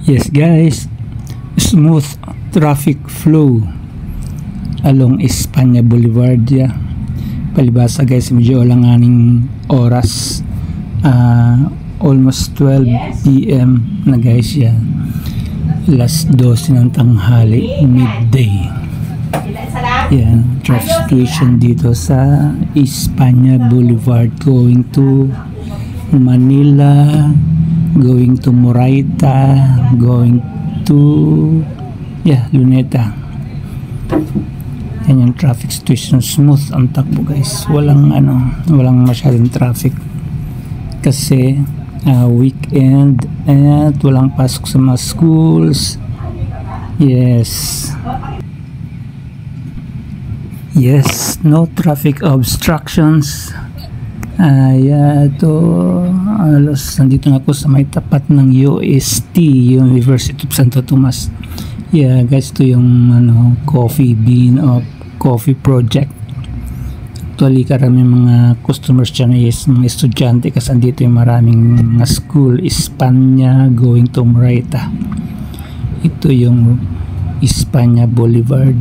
Yes guys, smooth traffic flow along Espanya Boulevard ya. Palibasa guys, medyo alanganing oras, almost 12 PM na guys ya. Alas 12 ng tanghali, midday. Yan, traffic situation dito sa Espanya Boulevard going to Manila, going to Moraita, going to Luneta. Yan yung traffic situation. Smooth ang takbo guys, walang masyadong traffic kasi weekend at walang pasok sa mga schools. Yes, no traffic obstructions. Ito alos nandito na ako sa may tapat ng UST, University of Santo Tomas. Guys, ito yung coffee bean of coffee project. Actually karaming mga customers dyan is mga estudyante kasi andito yung maraming mga school. Espanya going to Moraita. Ito yung Espanya Boulevard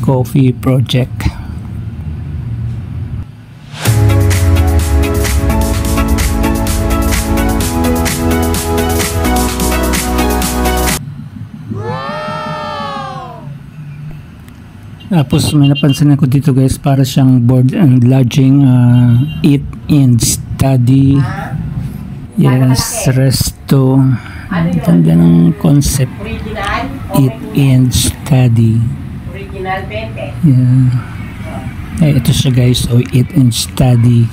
coffee project. Tapos may napansin ako dito guys, para siyang board and lodging, eat and study. Resto. Ganda ng concept, eat and study. Ito siya guys, so eat and study.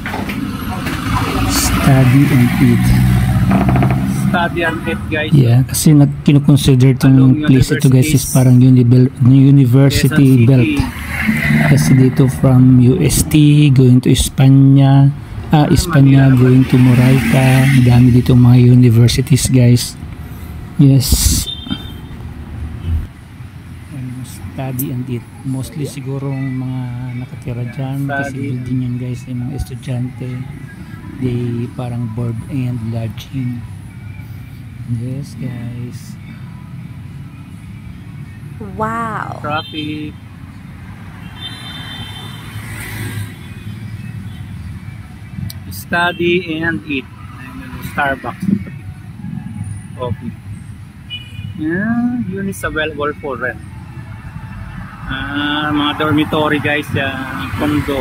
Study and eat. Study and eat guys. Kasi kinukonsider itong place ito guys is parang university belt. Kasi dito from UST going to Espanya, Espanya going to Moraita. Dami dito mga universities guys. Study and eat. Mostly siguro mga nakatira dyan kasi building yan guys, yung mga estudyante, they parang board and lodging. Yes guys. Wow. Traffic. Study and eat. Starbucks. Coffee. Units available for rent. Mga dormitory guys, condo.